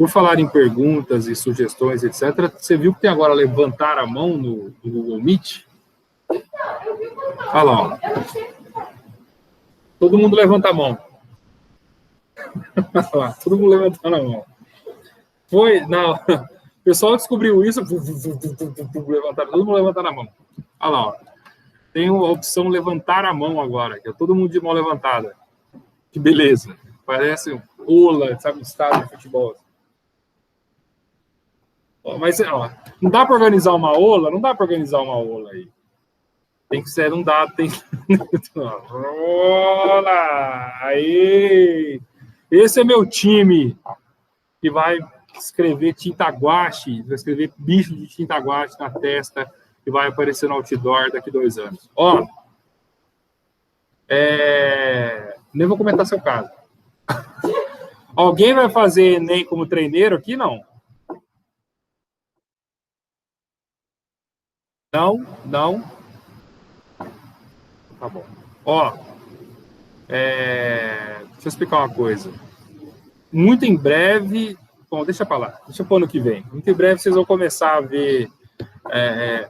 Por falar em perguntas e sugestões, etc., você viu que tem agora levantar a mão no Google Meet? Olha lá, ó. Todo mundo levanta a mão. Olha lá, todo mundo levantando a mão. Foi, não, o pessoal descobriu isso, levantaram, todo mundo levantando a mão. Olha lá, ó. Tem a opção levantar a mão agora, que é todo mundo de mão levantada. Que beleza. Parece um ola, sabe, estádio de futebol. Mas, ó, não dá para organizar uma ola? Não dá para organizar uma ola aí. Tem que ser, não dá, tem que... Ola! Aí! Esse é meu time que vai escrever tinta guache, vai escrever bicho de tinta guache na testa e vai aparecer no outdoor daqui 2 anos. Ó, nem vou comentar seu caso. Alguém vai fazer Enem como treineiro aqui? Não. Não, não. Tá bom. Ó, deixa eu explicar uma coisa. Muito em breve... Bom, deixa pra lá. Deixa eu pôr no que vem. Muito em breve vocês vão começar a ver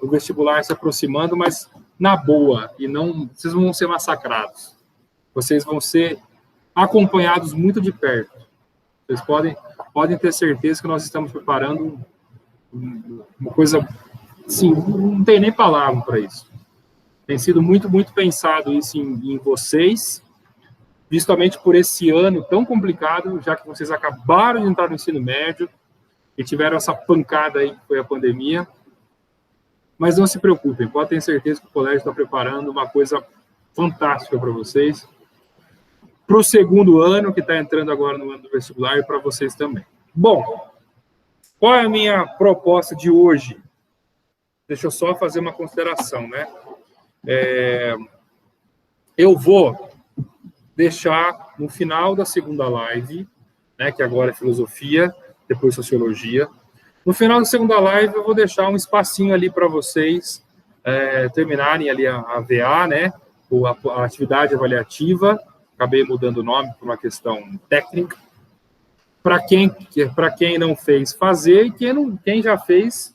o vestibular se aproximando, mas na boa. E não... Vocês vão ser massacrados. Vocês vão ser acompanhados muito de perto. Vocês podem ter certeza que nós estamos preparando uma coisa... Sim, não tem nem palavra para isso. Tem sido muito, muito pensado isso em vocês, justamente por esse ano tão complicado, já que vocês acabaram de entrar no ensino médio e tiveram essa pancada aí que foi a pandemia. Mas não se preocupem, podem ter certeza que o colégio está preparando uma coisa fantástica para vocês, para o segundo ano, que está entrando agora no ano do vestibular, e para vocês também. Bom, qual é a minha proposta de hoje? Deixa eu só fazer uma consideração, né? Eu vou deixar no final da segunda live, né, que agora é filosofia, depois sociologia. No final da segunda live, eu vou deixar um espacinho ali para vocês terminarem ali a VA, né, a atividade avaliativa. Acabei mudando o nome por uma questão técnica. Para quem não fez, fazer, e quem já fez,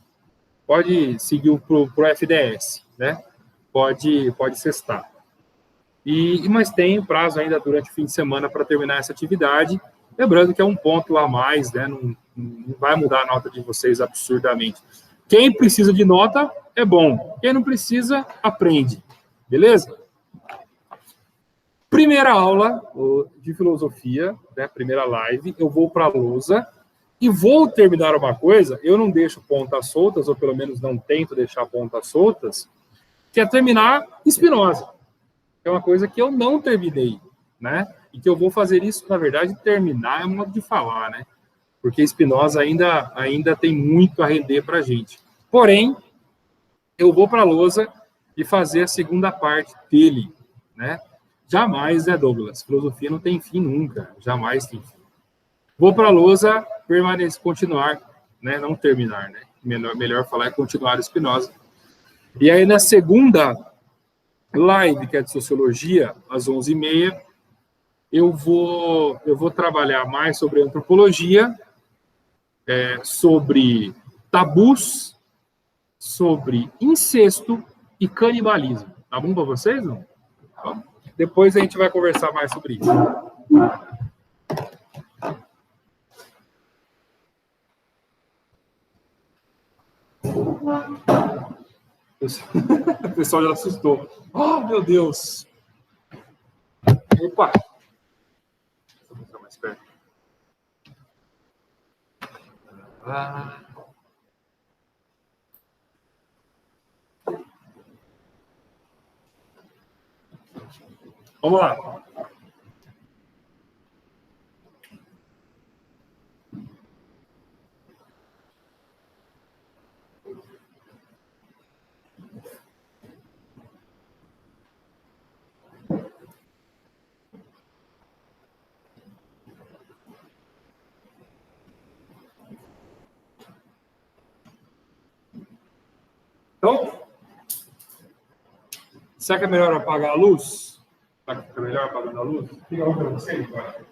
pode seguir para o FDS, né? Pode cestar. Mas tem prazo ainda durante o fim de semana para terminar essa atividade. Lembrando que é um ponto a mais, né? Não vai mudar a nota de vocês absurdamente. Quem precisa de nota é bom. Quem não precisa, aprende. Beleza? Primeira aula de filosofia, né? Primeira live. Eu vou para a lousa e vou terminar uma coisa. Eu não deixo pontas soltas, ou pelo menos não tento deixar pontas soltas, que é terminar Spinoza. É uma coisa que eu não terminei, né? E que eu vou fazer isso, na verdade, terminar é um modo de falar, né? Porque Spinoza ainda tem muito a render para a gente. Porém, eu vou para a lousa e fazer a segunda parte dele, né? Jamais, né, Douglas? Filosofia não tem fim nunca, jamais tem fim. Vou para a lousa, continuar, né? Não terminar, né? Melhor falar é continuar Spinoza. E aí, na segunda live, que é de sociologia, às 11h30, eu vou trabalhar mais sobre antropologia, sobre tabus, sobre incesto e canibalismo. Tá bom para vocês, não? Então, depois a gente vai conversar mais sobre isso. O pessoal já assustou. Oh, meu Deus! Opa! Vou mostrar mais perto. Vamos lá. Então, será que é melhor apagar a luz? Será que é melhor apagar a luz? Fica bom para vocês, agora.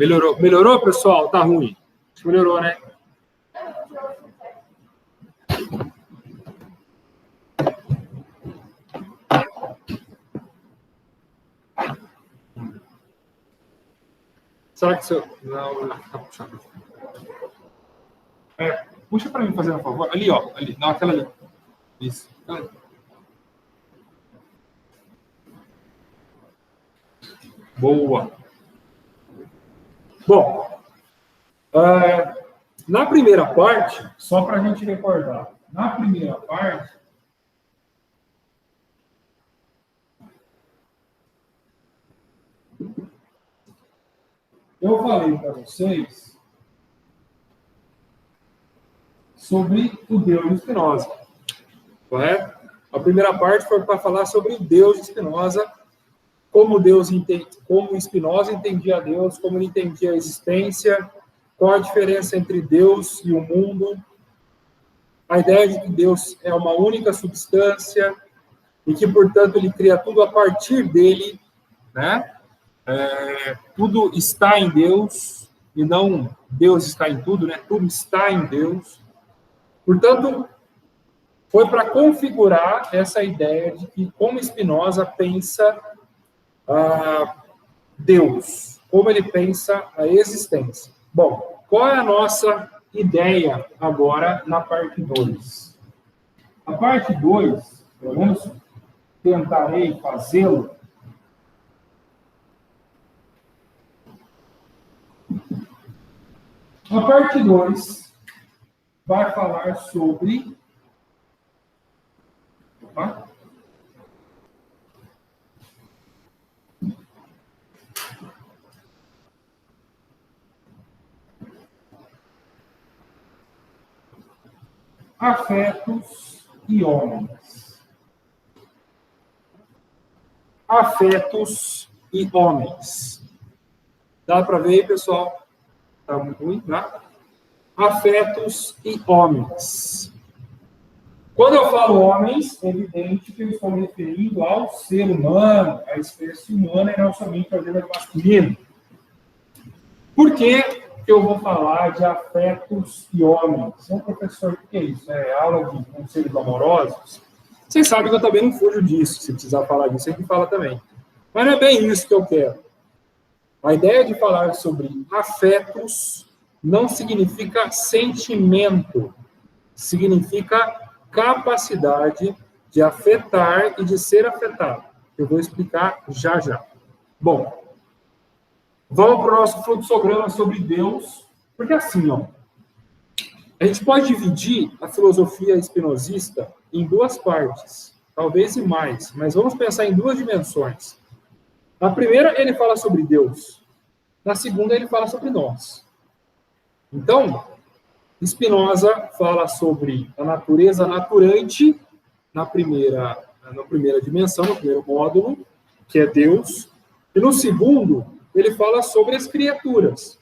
Melhorou? Melhorou, pessoal? Tá ruim. Acho que melhorou, né? Será que se eu... Não, tá puxando. Puxa para mim, fazendo um favor. Ali, ó. Ali. Não, aquela ali. Isso. Boa. Bom, na primeira parte, só para a gente recordar, na primeira parte, eu falei para vocês sobre o Deus de Spinoza, correto? A primeira parte foi para falar sobre o Deus de Spinoza, como Spinoza entendia Deus, como ele entendia a existência, qual a diferença entre Deus e o mundo, a ideia de que Deus é uma única substância e que, portanto, ele cria tudo a partir dele, né? Tudo está em Deus e não Deus está em tudo, né? Tudo está em Deus. Portanto, foi para configurar essa ideia de que como Spinoza pensa Deus, como ele pensa a existência. Bom, qual é a nossa ideia agora na parte 2? A parte 2, pelo menos tentarei fazê-lo, a parte 2 vai falar sobre... Opa. Afetos e homens. Afetos e homens. Dá para ver aí, pessoal? Tá muito ruim, tá? Afetos e homens. Quando eu falo homens, é evidente que eu estou me referindo ao ser humano, à espécie humana, e não somente ao gênero masculino. Por que eu vou falar de afetos e homens? Você é um professor, o que é isso? É aula de conselhos amorosos? Vocês sabem que eu também não fujo disso. Se precisar falar disso, a gente fala também. Mas não é bem isso que eu quero. A ideia de falar sobre afetos não significa sentimento. Significa capacidade de afetar e de ser afetado. Eu vou explicar já já. Bom, vamos para o nosso fluxograma sobre Deus, porque assim, ó, a gente pode dividir a filosofia espinosista em duas partes, talvez e mais, mas vamos pensar em duas dimensões. Na primeira, ele fala sobre Deus. Na segunda, ele fala sobre nós. Então, Spinoza fala sobre a natureza naturante na primeira dimensão, no primeiro módulo, que é Deus. E no segundo, ele fala sobre as criaturas,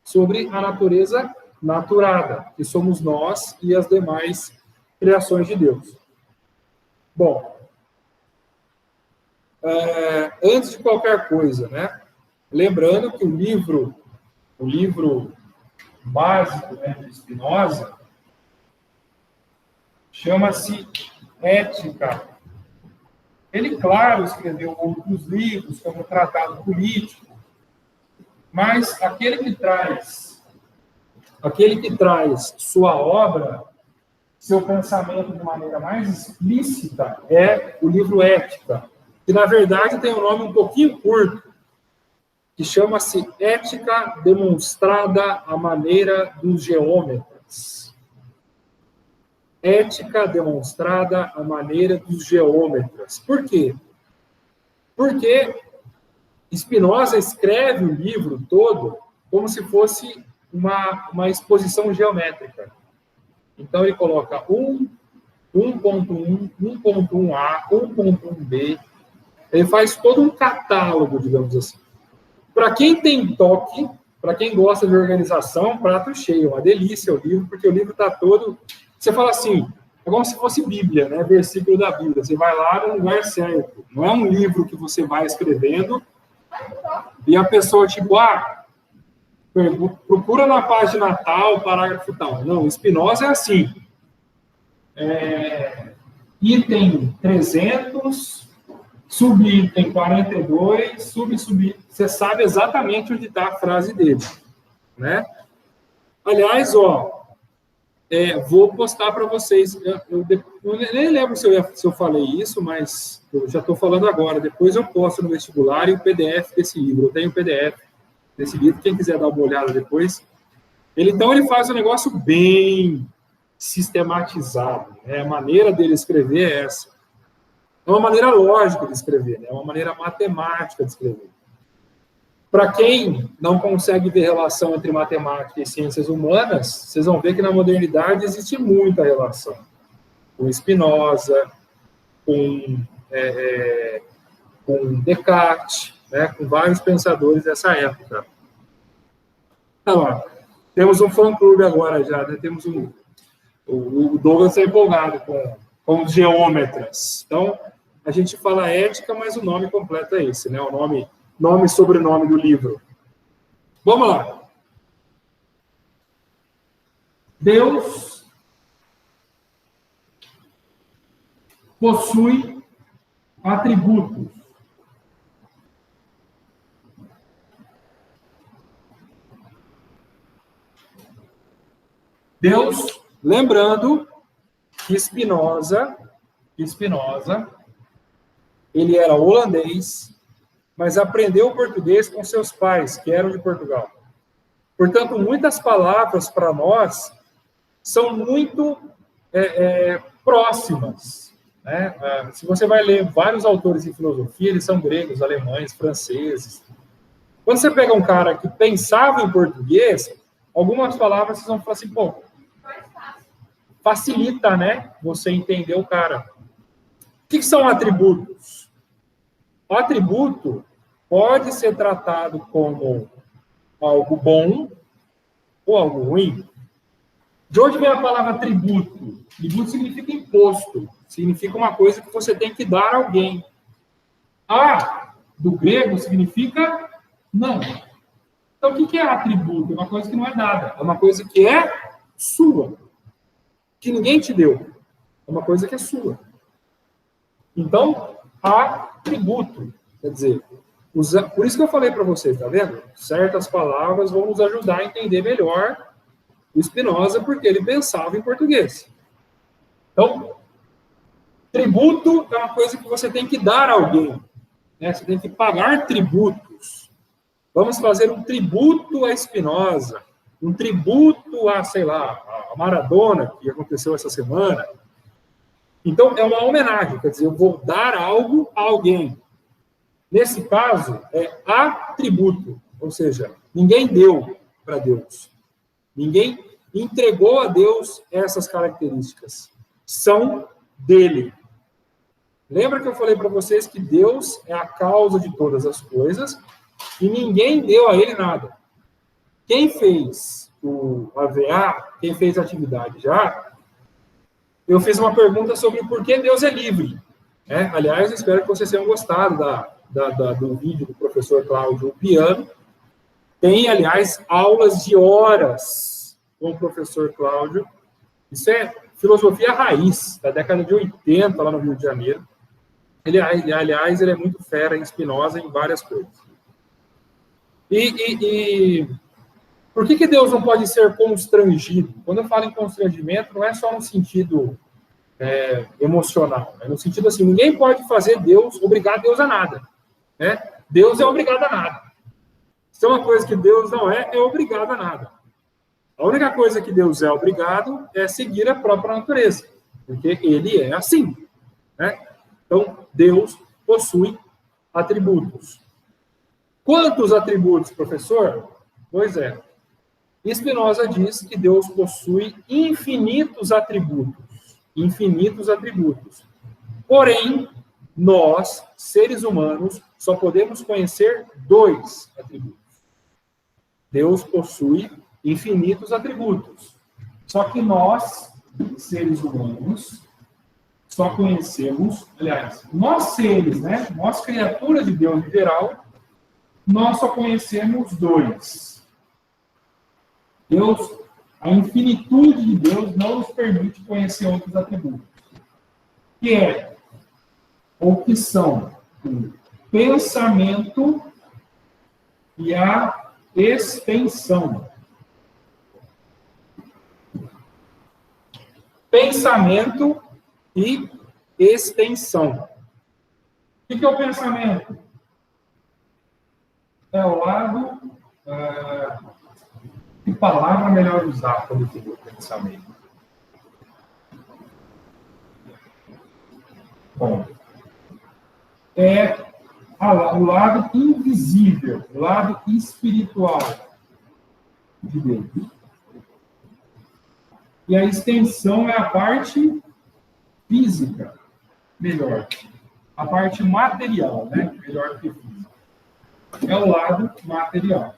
sobre a natureza naturada, que somos nós e as demais criações de Deus. Bom, antes de qualquer coisa, né? Lembrando que o livro básico, né, de Spinoza chama-se Ética. Ele, claro, escreveu outros livros, como o Tratado Político, mas aquele que traz sua obra, seu pensamento de maneira mais explícita, é o livro Ética, que, na verdade, tem um nome um pouquinho curto, que chama-se Ética Demonstrada à Maneira dos Geômetras. Ética demonstrada à maneira dos geômetras. Por quê? Porque Spinoza escreve o livro todo como se fosse uma exposição geométrica. Então, ele coloca 1.1, 1.1a, 1.1b. Ele faz todo um catálogo, digamos assim. Para quem tem toque, para quem gosta de organização, prato cheio, uma delícia o livro, porque o livro está todo... Você fala assim, é como se fosse Bíblia, né? Versículo da Bíblia. Você vai lá no lugar certo. Não é um livro que você vai escrevendo e a pessoa, tipo, procura na página tal, parágrafo tal. Não, Spinoza é assim. Item 300, subitem 42, sub. Você sabe exatamente onde está a frase dele, né? Aliás, vou postar para vocês. Eu nem lembro se eu falei isso, mas eu já estou falando agora. Depois eu posto no vestibular e o PDF desse livro. Eu tenho o PDF desse livro. Quem quiser dar uma olhada depois. Ele faz um negócio bem sistematizado, né? A maneira dele escrever é essa. É uma maneira lógica de escrever, né? É uma maneira matemática de escrever. Para quem não consegue ver relação entre matemática e ciências humanas, vocês vão ver que na modernidade existe muita relação. Com Spinoza, com Descartes, né? Com vários pensadores dessa época. Então, temos um fã-clube agora já, né? Temos o Douglas está empolgado com os geômetras. Então, a gente fala ética, mas o nome completo é esse, né? O nome e sobrenome do livro. Vamos lá. Deus possui atributos. Deus, lembrando que Spinoza, ele era holandês, mas aprendeu português com seus pais, que eram de Portugal. Portanto, muitas palavras para nós são muito próximas, né? Se você vai ler vários autores de filosofia, eles são gregos, alemães, franceses. Quando você pega um cara que pensava em português, algumas palavras vocês vão falar assim, pô, facilita, né? Você entender o cara. O que são atributos? O atributo pode ser tratado como algo bom ou algo ruim. De onde vem a palavra tributo? Tributo significa imposto. Significa uma coisa que você tem que dar a alguém. Do grego, significa não. Então, o que é atributo? É uma coisa que não é dada. É uma coisa que é sua. Que ninguém te deu. É uma coisa que é sua. Então, atributo. Quer dizer, por isso que eu falei para vocês, tá vendo? Certas palavras vão nos ajudar a entender melhor o Spinoza, porque ele pensava em português. Então, tributo é uma coisa que você tem que dar a alguém, né? Você tem que pagar tributos. Vamos fazer um tributo a Spinoza, um tributo a, sei lá, a Maradona, que aconteceu essa semana. Então, é uma homenagem, quer dizer, eu vou dar algo a alguém. Nesse caso, é atributo, ou seja, ninguém deu para Deus. Ninguém entregou a Deus essas características. São dele. Lembra que eu falei para vocês que Deus é a causa de todas as coisas e ninguém deu a ele nada. Quem fez o AVA, quem fez a atividade já, eu fiz uma pergunta sobre por que Deus é livre. Aliás, espero que vocês tenham gostado do vídeo do professor Cláudio o Piano. Tem, aliás, aulas de horas com o professor Cláudio. Isso é filosofia raiz, da década de 80, lá no Rio de Janeiro. Aliás, ele é muito fera em Spinoza em várias coisas. E por que Deus não pode ser constrangido? Quando eu falo em constrangimento, não é só no sentido emocional. É no sentido assim, ninguém pode obrigar Deus a nada. Né? Deus é obrigado a nada. Se é uma coisa que Deus não é obrigado a nada. A única coisa que Deus é obrigado é seguir a própria natureza, porque ele é assim. Né? Então, Deus possui atributos. Quantos atributos, professor? Pois é. Spinoza diz que Deus possui infinitos atributos. Infinitos atributos. Porém, nós, seres humanos, só podemos conhecer 2 atributos. Deus possui infinitos atributos. Só que nós, seres humanos, só conhecemos, aliás, nós seres, né? Nós, criaturas de Deus em geral, nós só conhecemos 2. Deus, a infinitude de Deus não nos permite conhecer outros atributos, que é, ou que são, o pensamento e a extensão. Pensamento e extensão. O que é o pensamento? É o lado... que palavra melhor usar quando eu pensamento? Bom, é o lado invisível, o lado espiritual de Deus. E a extensão é a parte física, melhor. A parte material, né? Melhor que física. É o lado material.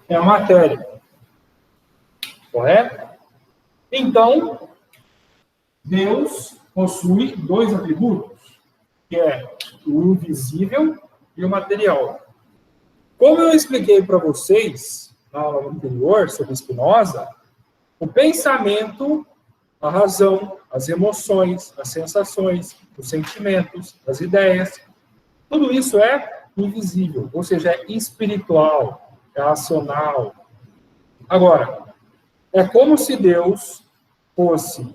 É a matéria. Correto? Então, Deus possui dois atributos, que é o invisível e o material. Como eu expliquei para vocês na aula anterior sobre Spinoza, o pensamento, a razão, as emoções, as sensações, os sentimentos, as ideias, tudo isso é invisível, ou seja, é espiritual, é racional. Agora, é como se Deus fosse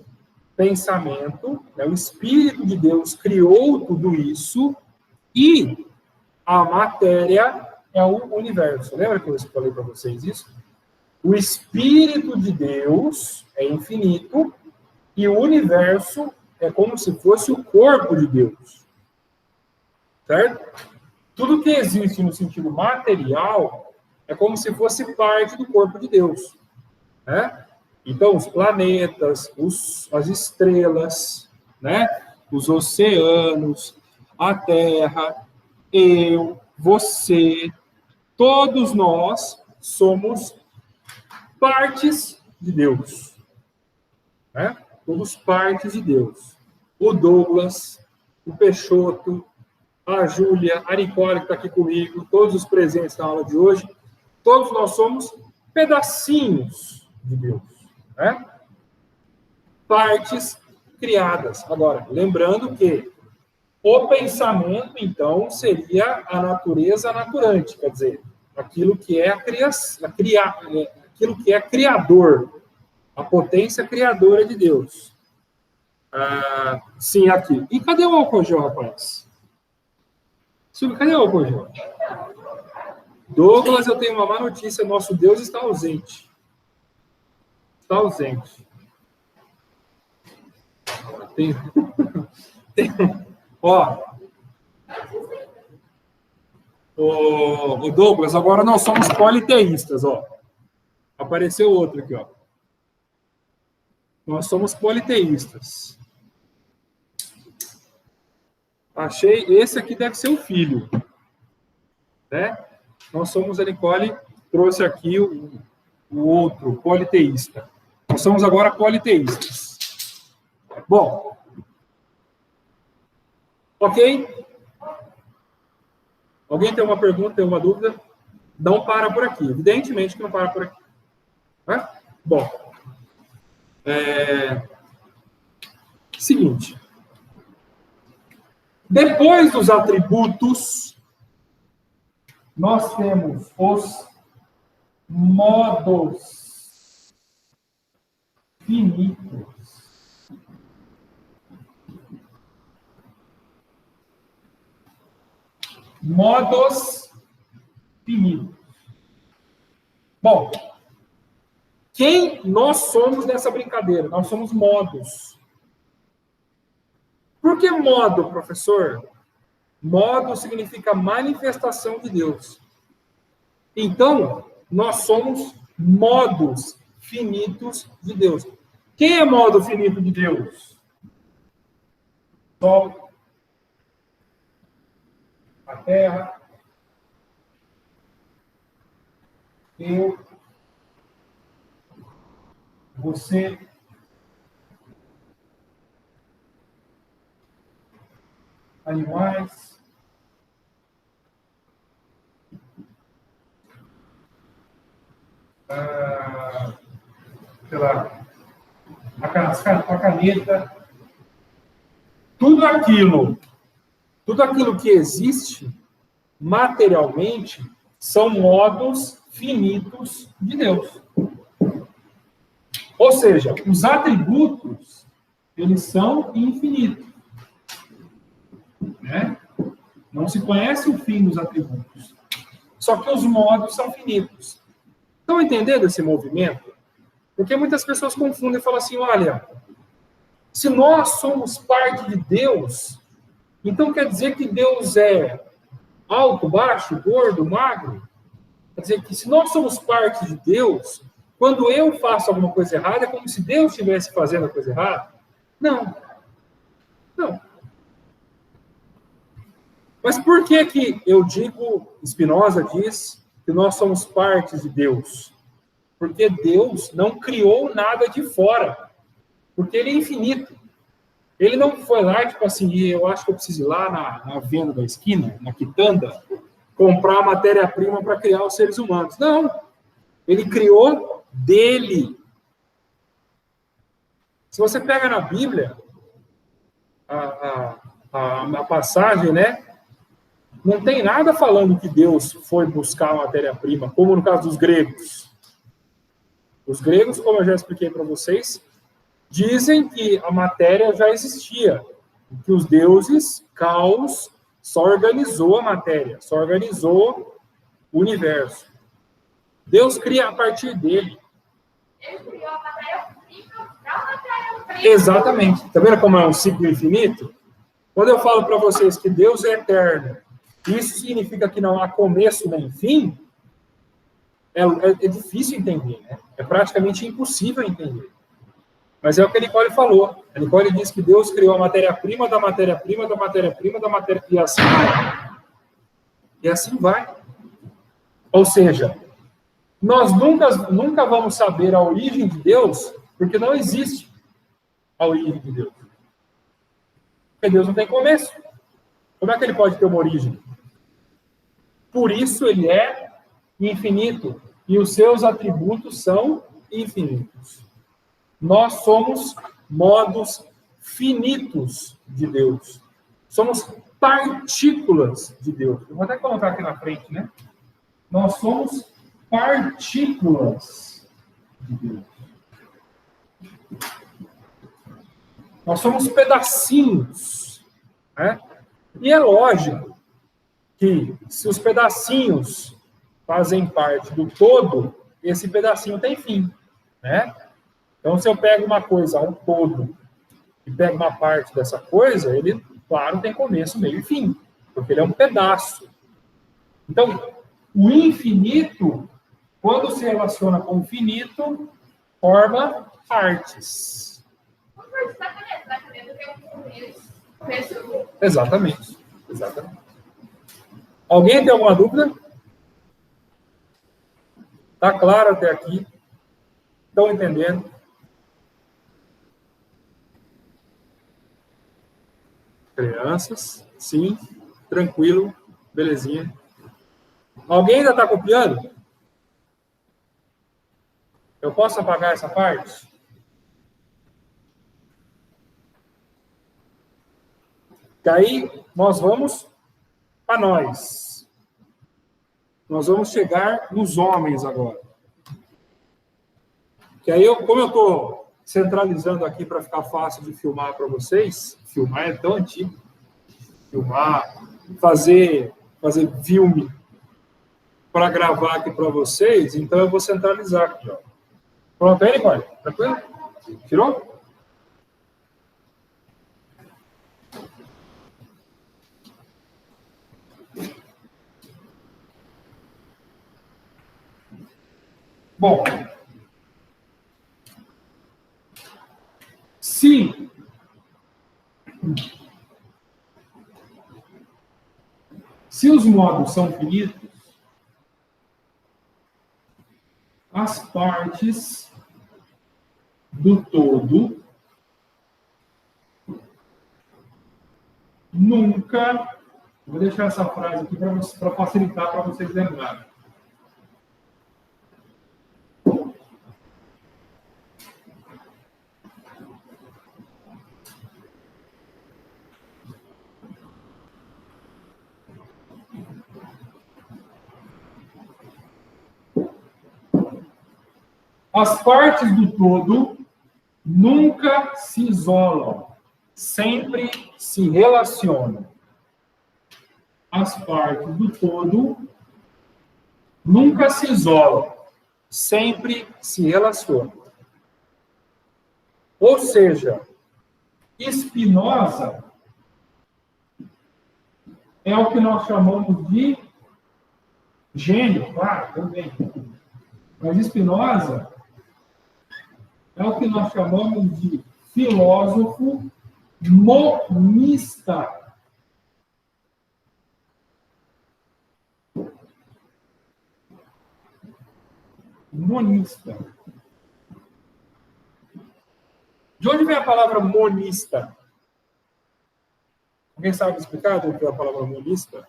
pensamento, né? O Espírito de Deus criou tudo isso e a matéria é o universo. Lembra que eu falei para vocês isso? O Espírito de Deus é infinito e o universo é como se fosse o corpo de Deus. Certo? Tudo que existe no sentido material é como se fosse parte do corpo de Deus. Né? Então, os planetas, as estrelas, né? Os oceanos, a Terra, eu, você, todos nós somos partes de Deus. Né? Somos partes de Deus. O Douglas, o Peixoto, a Júlia, a Nicole, que está aqui comigo, todos os presentes na aula de hoje, todos nós somos pedacinhos de Deus. Né? Partes criadas. Agora, lembrando que o pensamento, então, seria a natureza naturante, quer dizer, aquilo que é aquilo que é criador, a potência criadora de Deus. Sim, aqui. E cadê o álcool gel, rapaz? Silvio, cadê o álcool gel? Douglas, eu tenho uma má notícia, nosso Deus está ausente. Está ausente. Ó, o Douglas, agora nós somos politeístas, ó. Apareceu outro aqui, ó. Nós somos politeístas. Achei, esse aqui deve ser o filho. Né? Nós somos, a Nicole trouxe aqui o outro, politeísta. Nós somos agora politeístas. Bom. Ok? Alguém tem uma pergunta, tem uma dúvida? Não para por aqui. Evidentemente que não para por aqui. Né? Bom. Seguinte. Depois dos atributos, nós temos os modos finitos. Modos finitos. Bom, quem nós somos nessa brincadeira? Nós somos modos. Por que modo, professor? Modo significa manifestação de Deus. Então, nós somos modos finitos de Deus. Quem é modo finito de Deus? Sol, a terra, eu, você, animais, sei lá, a caneta, tudo aquilo que existe materialmente são modos finitos de Deus. Ou seja, os atributos, eles são infinitos. Né? Não se conhece o fim dos atributos. Só que os modos são finitos. Estão entendendo esse movimento? Porque muitas pessoas confundem e falam assim, olha, se nós somos parte de Deus, então quer dizer que Deus é alto, baixo, gordo, magro? Quer dizer que se nós somos parte de Deus, quando eu faço alguma coisa errada, é como se Deus estivesse fazendo a coisa errada? Não. Não. Mas por que eu digo, Spinoza diz, que nós somos parte de Deus? Porque Deus não criou nada de fora. Porque Ele é infinito. Ele não foi lá, tipo assim, eu acho que eu preciso ir lá na venda da esquina, na quitanda, comprar matéria-prima para criar os seres humanos. Não. Ele criou dele. Se você pega na Bíblia, a passagem, né? Não tem nada falando que Deus foi buscar a matéria-prima, como no caso dos gregos. Os gregos, como eu já expliquei para vocês, dizem que a matéria já existia, que os deuses, Caos, só organizou a matéria, só organizou o universo. Deus cria a partir dele. Ele criou a matéria-prima para a matéria-prima. Exatamente. Tá vendo como é um ciclo infinito? Quando eu falo para vocês que Deus é eterno, isso significa que não há começo nem fim, é difícil entender, né? É praticamente impossível entender. Mas é o que a Nicole falou. A Nicole diz que Deus criou a matéria-prima da matéria-prima da matéria-prima da matéria... E assim vai. E assim vai. Ou seja, nós nunca vamos saber a origem de Deus, porque não existe a origem de Deus. Porque Deus não tem começo. Como é que ele pode ter uma origem? Por isso ele é infinito. E os seus atributos são infinitos. Nós somos modos finitos de Deus. Somos partículas de Deus. Eu vou até colocar aqui na frente, né? Nós somos partículas de Deus. Nós somos pedacinhos. Né? E é lógico que se os pedacinhos fazem parte do todo, esse pedacinho tem fim. Né? Então, se eu pego uma coisa, um todo, e pego uma parte dessa coisa, ele, claro, tem começo, meio e fim, porque ele é um pedaço. Então, o infinito, quando se relaciona com o finito, forma partes. Exatamente. Exatamente. Alguém tem alguma dúvida? Está claro até aqui? Estão entendendo? Crianças, sim, tranquilo, belezinha. Alguém ainda está copiando? Eu posso apagar essa parte? Daí, nós vamos para nós. Nós vamos chegar nos homens agora. Que aí, como eu estou centralizando aqui para ficar fácil de filmar para vocês, filmar é tão antigo. Filmar, fazer filme para gravar aqui para vocês, então eu vou centralizar aqui, ó. Pronto aí, Nicole? Tranquilo? Tirou? Bom, se os modos são finitos, as partes do todo nunca... Vou deixar essa frase aqui para facilitar para vocês lembrarem. As partes do todo nunca se isolam, sempre se relacionam. As partes do todo nunca se isolam, sempre se relacionam. Ou seja, Spinoza é o que nós chamamos de gênio, claro, também. Mas Spinoza é o que nós chamamos de filósofo monista. Monista. De onde vem a palavra monista? Alguém sabe explicar de onde vem a palavra monista?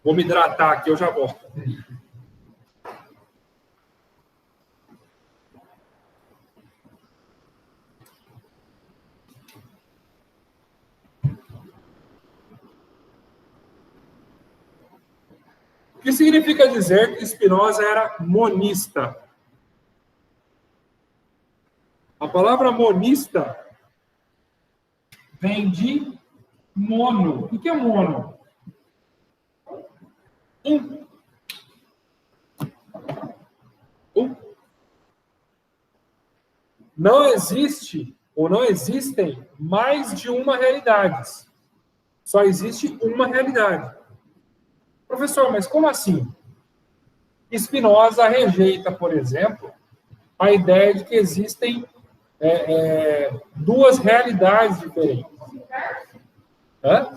Vou me hidratar aqui, eu já volto. O que significa dizer que Spinoza era monista? A palavra monista vem de mono. O que é mono? Um. Não existe ou não existem mais de uma realidade. Só existe uma realidade. Professor, mas como assim? Spinoza rejeita, por exemplo, a ideia de que existem duas realidades diferentes. Hã?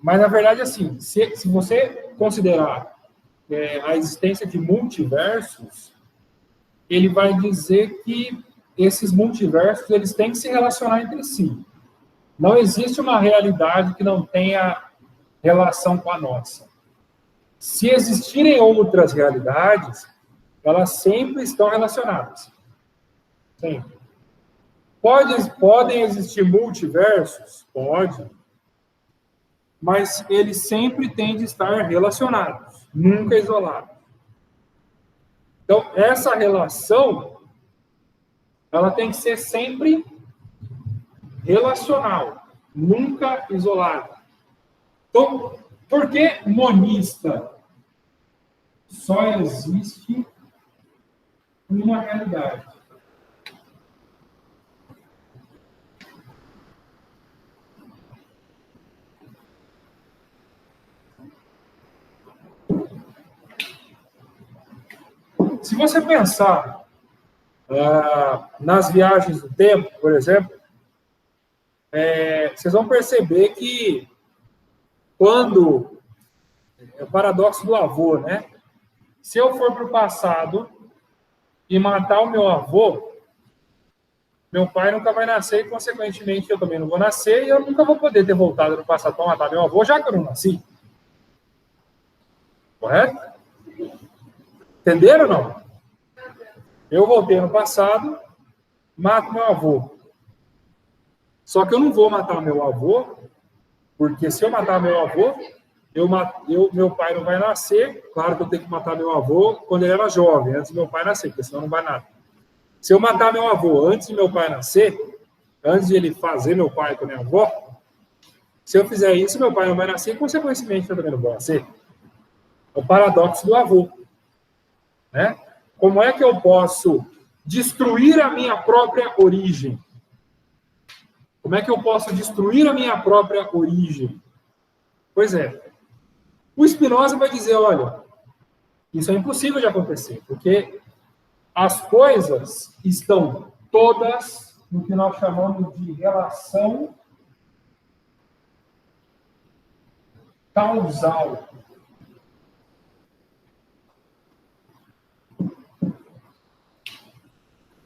Mas na verdade, assim, se você considerar a existência de multiversos, ele vai dizer que esses multiversos eles têm que se relacionar entre si. Não existe uma realidade que não tenha relação com a nossa. Se existirem outras realidades, elas sempre estão relacionadas. Sempre. Podem existir multiversos? Pode. Mas eles sempre têm de estar relacionados, nunca isolados. Então, essa relação, ela tem que ser sempre relacional, nunca isolada. Então, por que monista? Só existe uma realidade. Se você pensar nas viagens do tempo, por exemplo, vocês vão perceber que quando... É o paradoxo do avô, né? Se eu for para o passado e matar o meu avô, meu pai nunca vai nascer e, consequentemente, eu também não vou nascer e eu nunca vou poder ter voltado no passado para matar meu avô, já que eu não nasci. Correto? Entenderam ou não? Eu voltei no passado, mato meu avô. Só que eu não vou matar meu avô, porque se eu matar meu avô, meu pai não vai nascer. Claro que eu tenho que matar meu avô quando ele era jovem, antes do meu pai nascer, porque senão não vai nada. Se eu matar meu avô antes de meu pai nascer, antes de ele fazer meu pai com a minha avó, se eu fizer isso, meu pai não vai nascer e, consequentemente, eu também não vou nascer. É o paradoxo do avô. Né? Como é que eu posso destruir a minha própria origem? Como é que eu posso destruir a minha própria origem? Pois é. O Spinoza vai dizer, olha, isso é impossível de acontecer, porque as coisas estão todas no que nós chamamos de relação causal.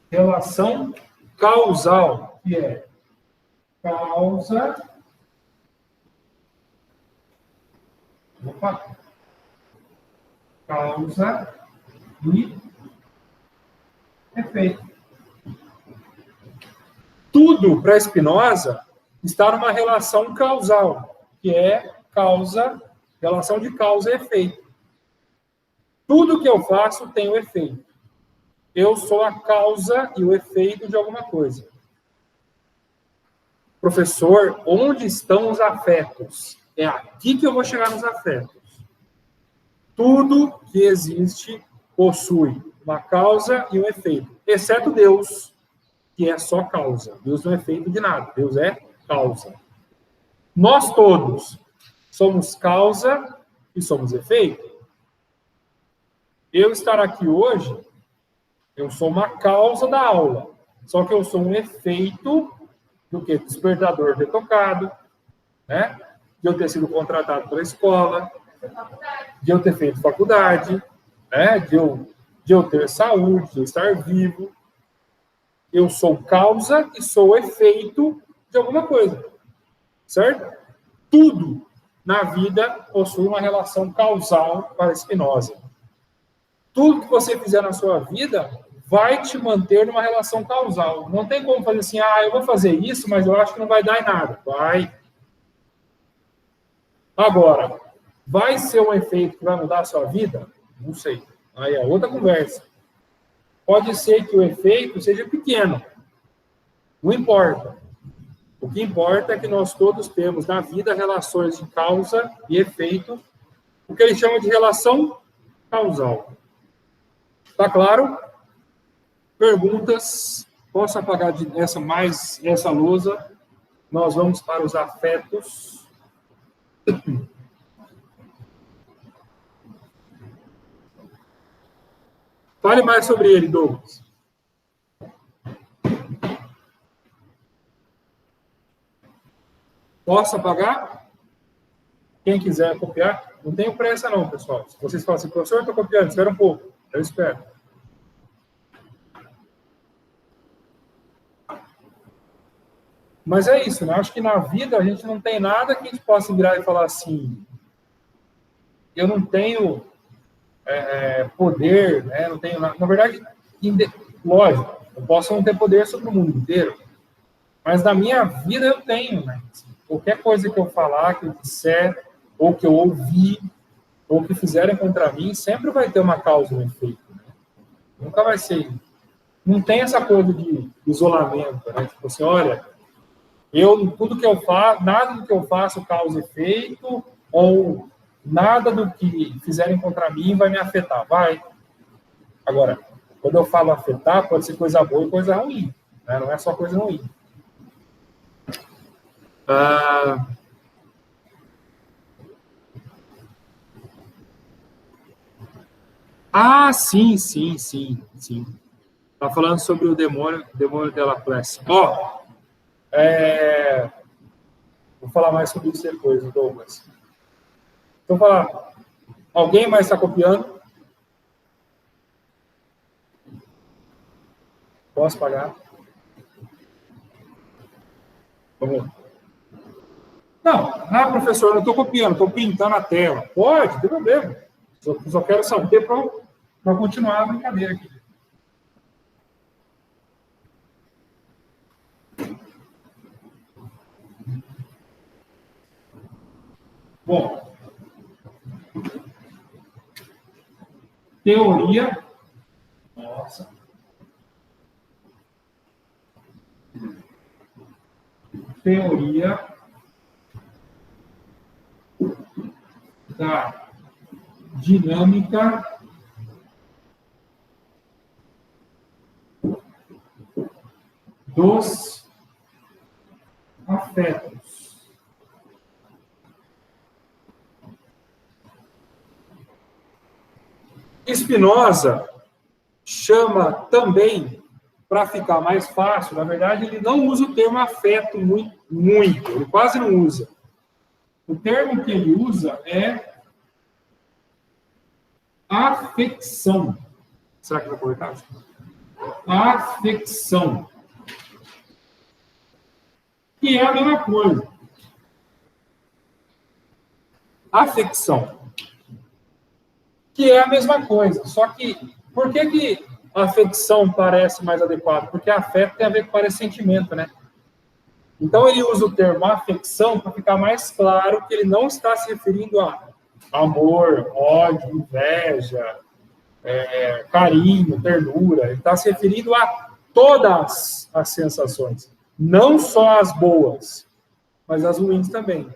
Relação causal, que é causa... Causa e efeito. Tudo, para Spinoza, está numa relação causal, que é relação de causa e efeito. Tudo que eu faço tem um efeito. Eu sou a causa e o efeito de alguma coisa. Professor, onde estão os afetos? É aqui que eu vou chegar nos afetos. Tudo que existe possui uma causa e um efeito, exceto Deus, que é só causa. Deus não é efeito de nada, Deus é causa. Nós todos somos causa e somos efeito. Eu estar aqui hoje, eu sou uma causa da aula, só que eu sou um efeito do que? Despertador ter tocado, né? De eu ter sido contratado pela escola, de eu ter feito faculdade, né? De eu ter saúde, de eu estar vivo. Eu sou causa e sou efeito de alguma coisa, certo? Tudo na vida possui uma relação causal para Spinoza. Tudo que você fizer na sua vida vai te manter numa relação causal. Não tem como fazer assim, eu vou fazer isso, mas eu acho que não vai dar em nada. Vai. Agora, vai ser um efeito que vai mudar a sua vida? Não sei. Aí é outra conversa. Pode ser que o efeito seja pequeno. Não importa. O que importa é que nós todos temos na vida relações de causa e efeito, o que eles chamam de relação causal. Tá claro? Perguntas? Posso apagar essa lousa? Nós vamos para os afetos. Fale mais sobre ele, Douglas. Posso apagar? Quem quiser copiar? Não tenho pressa não, pessoal. Se vocês falam assim, professor, eu estou copiando, espera um pouco. Eu espero. Mas é isso, né? Acho que na vida a gente não tem nada que a gente possa virar e falar assim, eu não tenho poder, né? Não tenho nada. Na verdade, lógico, eu posso não ter poder sobre o mundo inteiro, mas na minha vida eu tenho, né? Qualquer coisa que eu falar, que eu disser, ou que eu ouvi, ou que fizerem contra mim, sempre vai ter uma causa e um efeito. Né? Nunca vai ser. Não tem essa coisa de isolamento, né? Tipo assim, olha, tudo que eu faço, nada do que eu faço causa efeito, ou nada do que fizerem contra mim vai me afetar. Vai. Agora, quando eu falo afetar, pode ser coisa boa e coisa ruim. Né? Não é só coisa ruim. Sim. Tá falando sobre o demônio de Laplace. Vou falar mais sobre isso depois, Douglas. Então, falar. Alguém mais está copiando? Posso pagar? Vamos. Não, professor, não estou copiando, estou pintando a tela. Pode, não tem problema. Só quero saber para continuar a brincadeira aqui. Bom, teoria. Nossa. Teoria da dinâmica dos afetos. Spinoza chama também, para ficar mais fácil, na verdade, ele não usa o termo afeto muito, ele quase não usa. O termo que ele usa é afecção. Será que vai cortar? Afecção. Que é a mesma coisa. Afecção. Que é a mesma coisa. Só que, por que a afecção parece mais adequada? Porque afeto tem a ver com sentimento, né? Então, ele usa o termo afecção para ficar mais claro que ele não está se referindo a amor, ódio, inveja, carinho, ternura. Ele está se referindo a todas as sensações, não só as boas, mas as ruins também.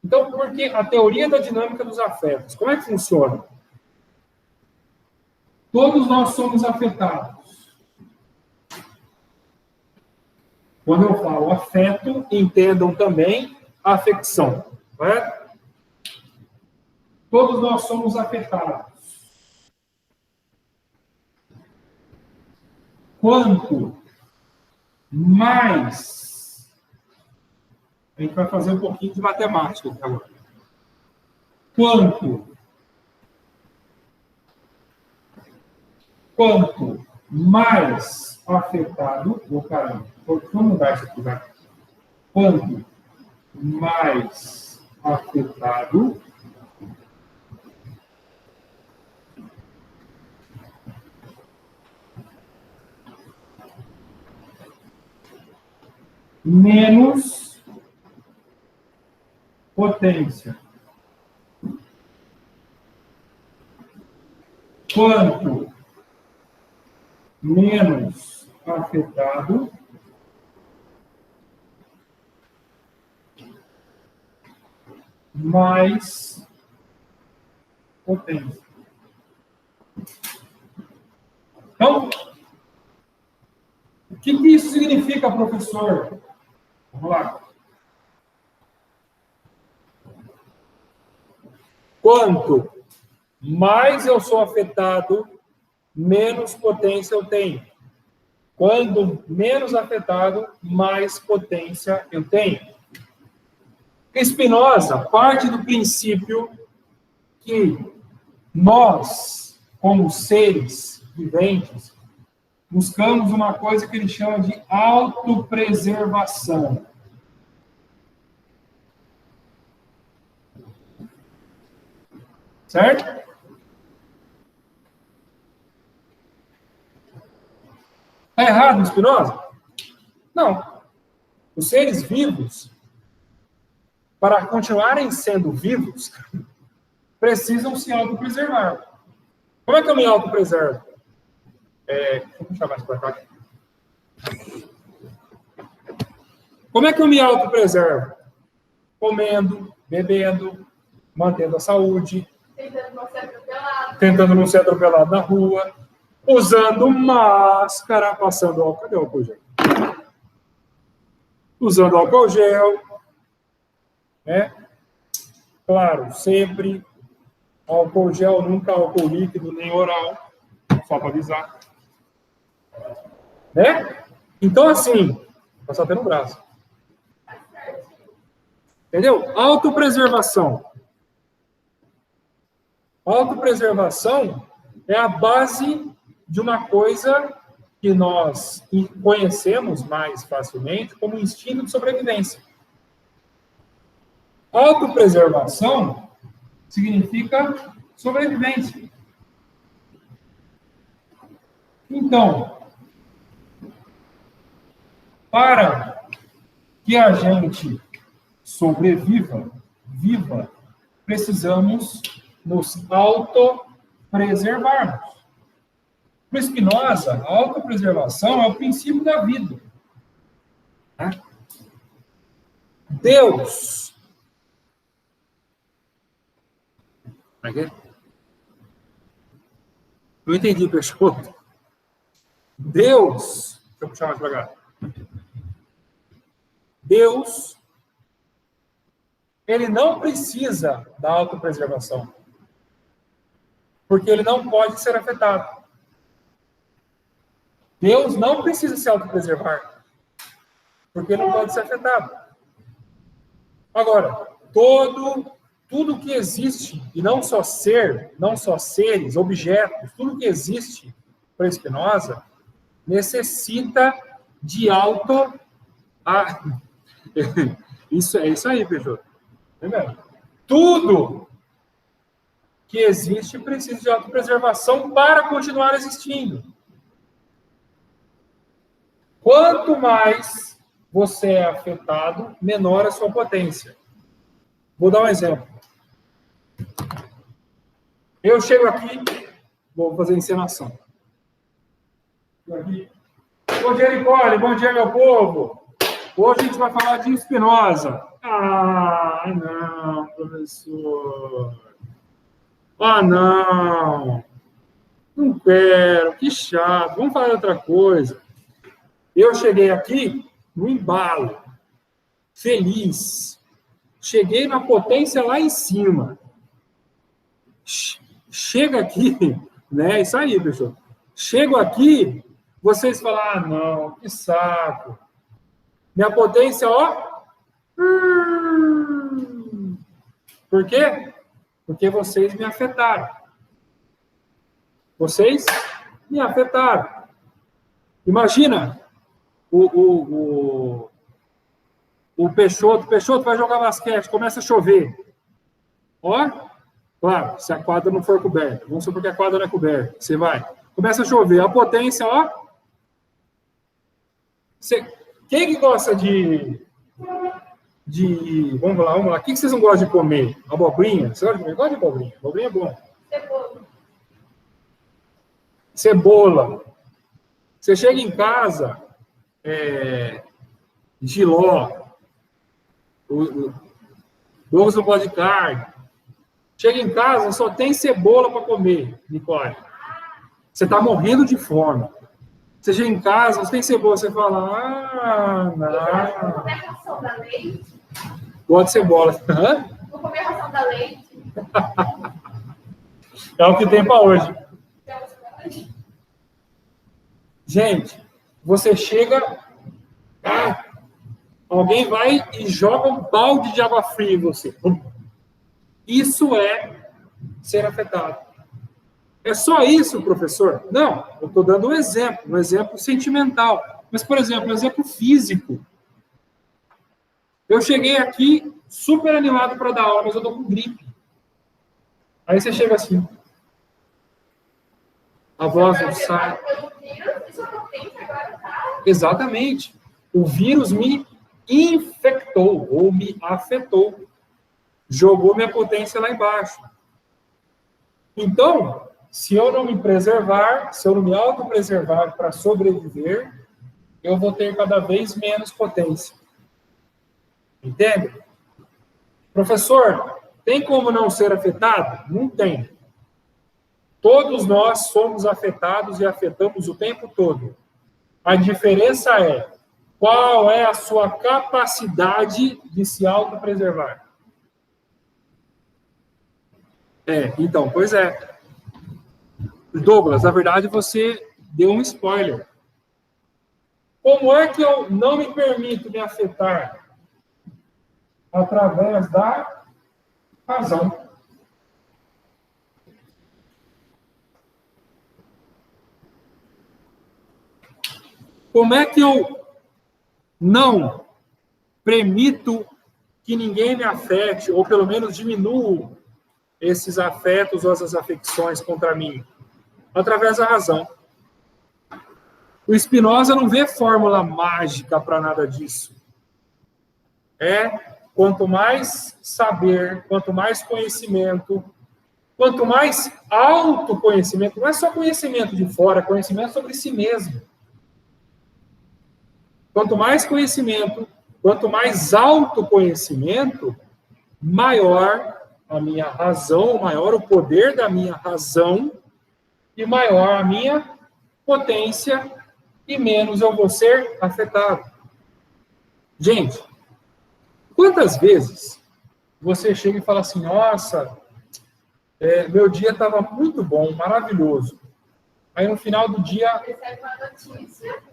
Então, porque a teoria da dinâmica dos afetos, como é que funciona? Todos nós somos afetados. Quando eu falo afeto, entendam também a afecção. Correto? Todos nós somos afetados. Quanto mais... A gente vai fazer um pouquinho de matemática aqui agora. Quanto mais afetado... Vamos mudar isso aqui, vai. Quanto mais afetado, menos potência. Quanto menos afetado, mais potência. Então, o que isso significa, professor? Vamos lá. Quanto mais eu sou afetado, menos potência eu tenho. Quando menos afetado, mais potência eu tenho. Spinoza parte do princípio que nós, como seres viventes, buscamos uma coisa que ele chama de autopreservação. Certo? Está errado, Spinoza? Não. Os seres vivos, para continuarem sendo vivos, precisam se autopreservar. Como é que eu me autopreservo? Deixa eu puxar mais para cá. Como é que eu me autopreservo? Comendo, bebendo, mantendo a saúde, tentando não ser atropelado na rua, usando máscara, passando álcool. Cadê o álcool gel? Usando álcool gel, né? Claro, sempre álcool gel, nunca álcool líquido, nem oral, só para avisar. Né? Então, assim, passar até no braço. Entendeu? Autopreservação. Autopreservação é a base de uma coisa que nós conhecemos mais facilmente como instinto de sobrevivência. Autopreservação significa sobrevivência. Então, para que a gente sobreviva, precisamos nos autopreservarmos. Para Spinoza, a autopreservação é o princípio da vida. Deus. Aqui? Não entendi, Peixoto. Deus. Deixa eu puxar mais para cá. Deus, ele não precisa da autopreservação. Porque ele não pode ser afetado. Deus não precisa se autopreservar. Porque ele não pode ser afetado. Agora, tudo que existe, e não só seres, objetos, tudo que existe para Spinoza, necessita de Isso é isso aí, Peixoto. Entendeu? Tudo que existe precisa de autopreservação para continuar existindo. Quanto mais você é afetado, menor a sua potência. Vou dar um exemplo. Eu chego aqui, vou fazer encenação. Bom dia, Nicole. Bom dia, meu povo. Hoje a gente vai falar de Spinoza. Ah, não, professor. Ah, não. Não quero, que chato. Vamos falar de outra coisa. Eu cheguei aqui no embalo, feliz. Cheguei na potência lá em cima. Chega aqui, né? Isso aí, pessoal. Chego aqui, vocês falam, ah, não, que saco. Minha potência, ó. Por quê? Porque vocês me afetaram. Vocês me afetaram. Imagina o Peixoto vai jogar basquete, começa a chover. Ó, claro, se a quadra não for coberta. Vamos supor que a quadra não é coberta. Você vai. Começa a chover. A potência, ó. Quem que gosta de... Vamos lá. O que vocês não gostam de comer? Abobrinha? Você gosta de comer? Gosta de abobrinha? Abobrinha é bom. Cebola. Você chega em casa, jiló, Douglas não gosta de carne. Chega em casa, só tem cebola para comer, Nicole. Você está morrendo de fome. Você chega em casa, só tem cebola, você fala, não. Vou comer a ração da leite. Gosta de cebola. Hã? Vou comer a ração da leite. É o que tem para hoje. Gente, você chega, alguém vai e joga um balde de água fria em você. Isso é ser afetado. É só isso, professor? Não, eu estou dando um exemplo sentimental. Mas, por exemplo, um exemplo físico. Eu cheguei aqui super animado para dar aula, mas eu estou com gripe. Aí você chega assim. A voz não sai. Exatamente. O vírus me infectou ou me afetou. Jogou minha potência lá embaixo. Então, se eu não me preservar, se eu não me autopreservar para sobreviver, eu vou ter cada vez menos potência. Entende? Professor, tem como não ser afetado? Não tem. Todos nós somos afetados e afetamos o tempo todo. A diferença é qual é a sua capacidade de se autopreservar. Então, pois é. Douglas, na verdade você deu um spoiler. Como é que eu não me permito me afetar? Através da razão. Como é que eu não permito que ninguém me afete, ou pelo menos diminuo esses afetos ou essas afecções contra mim? Através da razão. O Spinoza não vê fórmula mágica para nada disso. Quanto mais saber, quanto mais conhecimento, quanto mais autoconhecimento, não é só conhecimento de fora, conhecimento sobre si mesmo. Quanto mais conhecimento, quanto mais autoconhecimento, maior a minha razão, maior o poder da minha razão e maior a minha potência e menos eu vou ser afetado. Gente, quantas vezes você chega e fala assim, nossa, meu dia estava muito bom, maravilhoso. Aí no final do dia... Recebe uma notícia.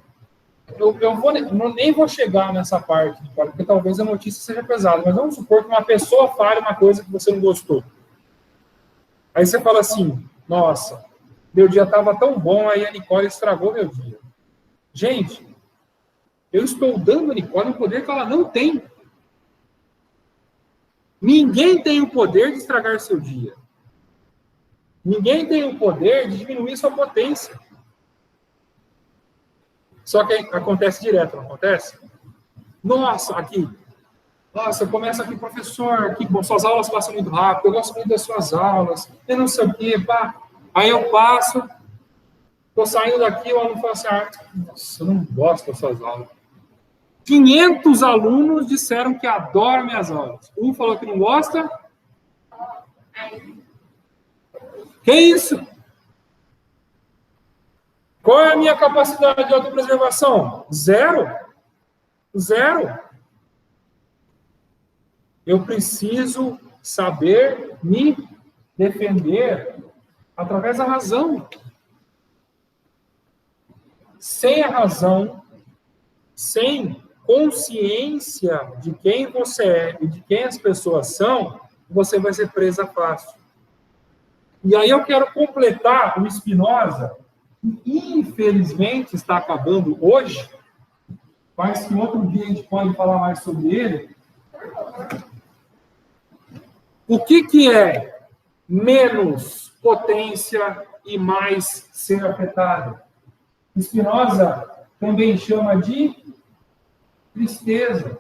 Nem vou chegar nessa parte, porque talvez a notícia seja pesada, mas vamos supor que uma pessoa fale uma coisa que você não gostou. Aí você fala assim, nossa, meu dia estava tão bom, aí a Nicole estragou meu dia. Gente, eu estou dando a Nicole um poder que ela não tem. Ninguém tem o poder de estragar seu dia. Ninguém tem o poder de diminuir sua potência. Só que acontece direto, não acontece? Nossa, aqui. Nossa, começa aqui, professor, que bom, suas aulas passam muito rápido, eu gosto muito das suas aulas, eu não sei o quê, pá. Aí eu passo, estou saindo daqui, o aluno fala assim, nossa, eu não gosto das suas aulas. 500 alunos disseram que adoram minhas aulas. Um falou que não gosta. Que isso? Qual é a minha capacidade de autopreservação? Zero. Zero. Eu preciso saber me defender através da razão. Sem a razão, sem consciência de quem você é e de quem as pessoas são, você vai ser presa fácil. E aí eu quero completar o Spinoza, que infelizmente está acabando hoje, mas que outro dia a gente pode falar mais sobre ele. O que é menos potência e mais ser afetado? Spinoza também chama de tristeza.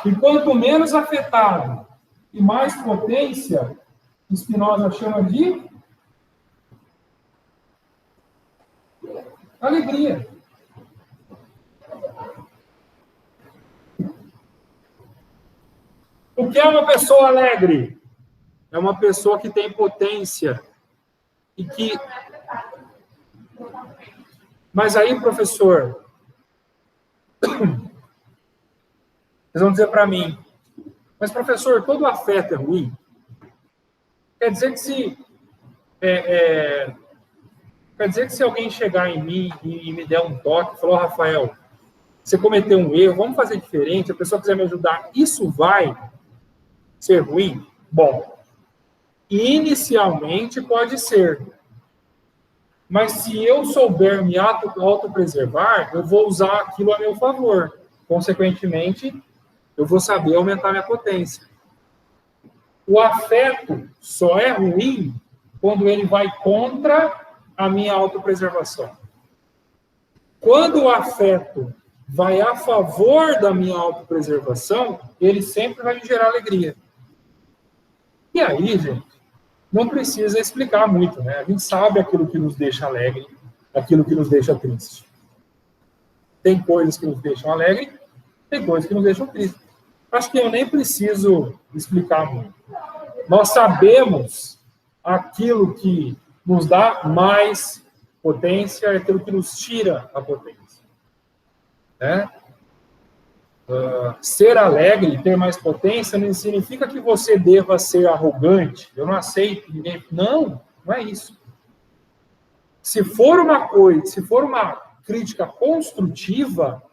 E quanto menos afetado e mais potência, Spinoza chama de alegria. O que é uma pessoa alegre? É uma pessoa que tem potência e que... Mas aí, professor, vocês vão dizer para mim, mas professor, todo afeto é ruim? Quer dizer que se alguém chegar em mim e me der um toque, falou, Rafael, você cometeu um erro, vamos fazer diferente, a pessoa quiser me ajudar, isso vai ser ruim? Bom, inicialmente pode ser. Mas se eu souber me autopreservar, eu vou usar aquilo a meu favor. Consequentemente, eu vou saber aumentar minha potência. O afeto só é ruim quando ele vai contra a minha autopreservação. Quando o afeto vai a favor da minha autopreservação, ele sempre vai me gerar alegria. E aí, gente, não precisa explicar muito, né? A gente sabe aquilo que nos deixa alegre, aquilo que nos deixa triste. Tem coisas que nos deixam alegre, tem coisas que nos deixam tristes. Acho que eu nem preciso explicar muito. Nós sabemos aquilo que nos dá mais potência e aquilo que nos tira a potência. Né? Ser alegre, ter mais potência, não significa que você deva ser arrogante. Eu não aceito ninguém. Não, não é isso. Se for uma crítica construtiva,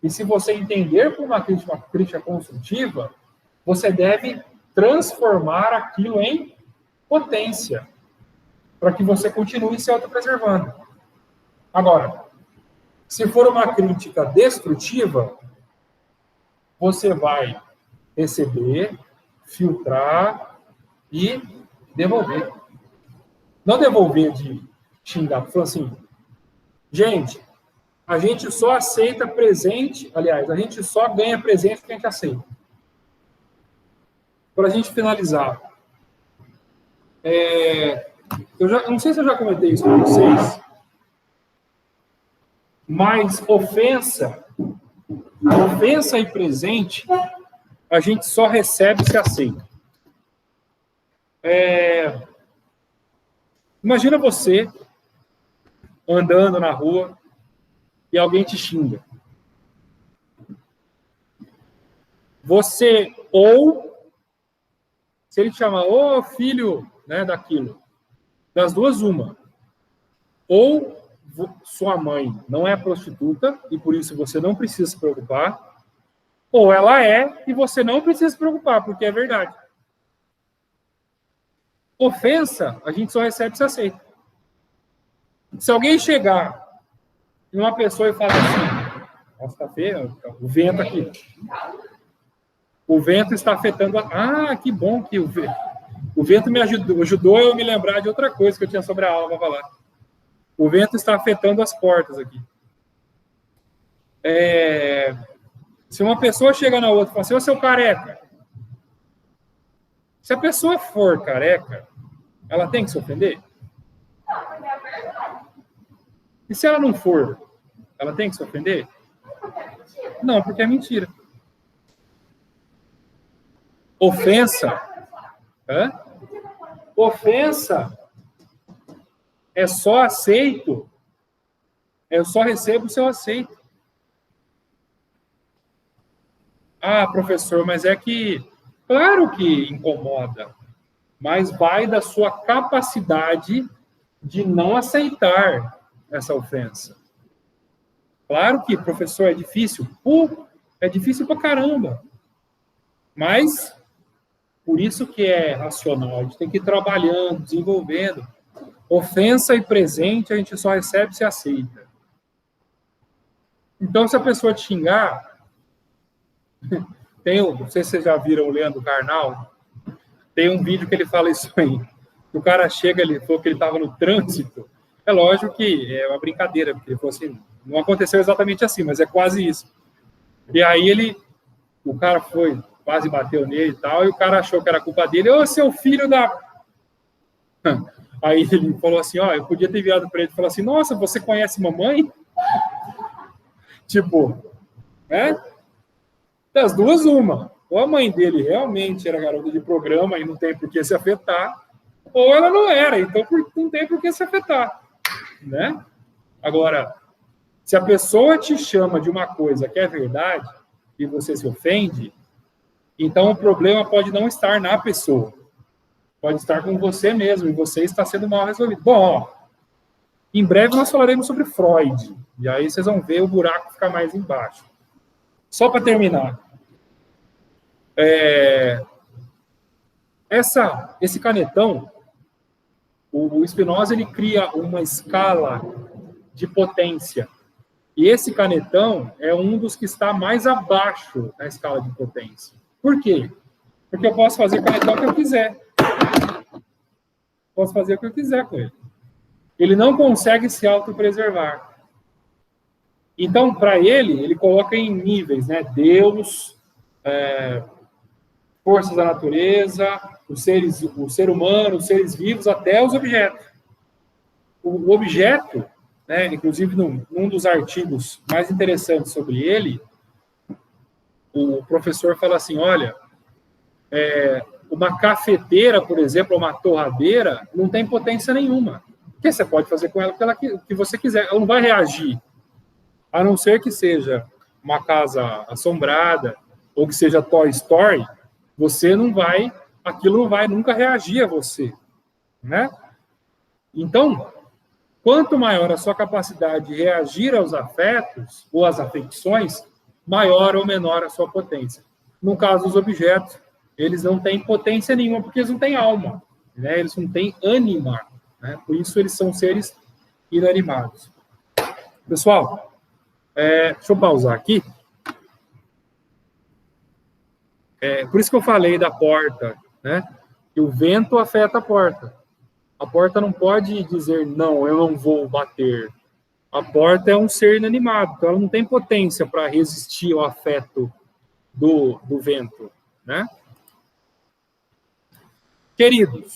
e se você entender por uma crítica construtiva, você deve transformar aquilo em potência, para que você continue se autopreservando. Agora, se for uma crítica destrutiva, você vai receber, filtrar e devolver. Não devolver de xingar, falando assim, gente, a gente só aceita presente, aliás, a gente só ganha presente que a gente aceita. Para a gente finalizar, eu não sei se eu já comentei isso com vocês, mas ofensa e presente, a gente só recebe se aceita. Imagina você andando na rua e alguém te xinga. Você, se ele te chama, ô filho, né, daquilo, das duas, uma. Ou sua mãe não é prostituta e por isso você não precisa se preocupar, ou ela é e você não precisa se preocupar, porque é verdade. Ofensa, a gente só recebe se aceita. Se alguém chegar em uma pessoa e falar assim, nossa, tá feio, o vento aqui. O vento está afetando... que bom que o vento me ajudou a me lembrar de outra coisa que eu tinha sobre a aula para falar. O vento está afetando as portas aqui. Se uma pessoa chega na outra e fala assim, ô seu careca, se a pessoa for careca, ela tem que se ofender? Não, porque é verdade. E se ela não for, ela tem que se ofender? Porque é mentira. Não, porque é mentira. Ofensa. Hã? Ofensa é só aceito. Eu só recebo se eu aceito. Ah, professor, mas é que, claro que incomoda, mas vai da sua capacidade de não aceitar essa ofensa. Claro que, professor, é difícil. É difícil pra caramba. Mas, por isso que é racional. A gente tem que ir trabalhando, desenvolvendo. Ofensa e presente a gente só recebe se aceita. Então, se a pessoa te xingar... não sei se vocês já viram o Leandro Carnal, tem um vídeo que ele fala isso aí. O cara chega, ele falou que ele estava no trânsito. É lógico que é uma brincadeira, porque ele falou assim, não aconteceu exatamente assim, mas é quase isso. E aí o cara quase bateu nele e tal, e o cara achou que era culpa dele. Ô, seu filho da... Aí ele falou assim, eu podia ter virado para ele e falado assim, nossa, você conhece mamãe? Tipo, né? Das duas, uma. Ou a mãe dele realmente era garota de programa e não tem por que se afetar, ou ela não era, então não tem por que se afetar, né? Agora, se a pessoa te chama de uma coisa que é verdade e você se ofende, então o problema pode não estar na pessoa, pode estar com você mesmo e você está sendo mal resolvido. Bom, em breve nós falaremos sobre Freud, e aí vocês vão ver o buraco ficar mais embaixo. Só para terminar, esse canetão, o Spinoza ele cria uma escala de potência. E esse canetão é um dos que está mais abaixo da escala de potência. Por quê? Porque eu posso fazer o canetão que eu quiser. Posso fazer o que eu quiser com ele. Ele não consegue se autopreservar. Então, para ele coloca em níveis, né? Deus, forças da natureza, o ser humano, os seres vivos, até os objetos. O objeto, né, inclusive num dos artigos mais interessantes sobre ele, o professor fala assim, olha, uma cafeteira, por exemplo, uma torradeira, não tem potência nenhuma. Porque você pode fazer com ela o que você quiser, ela não vai reagir. A não ser que seja uma casa assombrada, ou que seja Toy Story, aquilo não vai nunca reagir a você, né? Então, quanto maior a sua capacidade de reagir aos afetos ou às afecções, maior ou menor a sua potência. No caso dos objetos, eles não têm potência nenhuma, porque eles não têm alma, né? Eles não têm ânima, né? Por isso eles são seres inanimados. Pessoal, deixa eu pausar aqui. Por isso que eu falei da porta, né? Que o vento afeta a porta. A porta não pode dizer, não, eu não vou bater. A porta é um ser inanimado, então ela não tem potência para resistir ao afeto do vento, né? Queridos,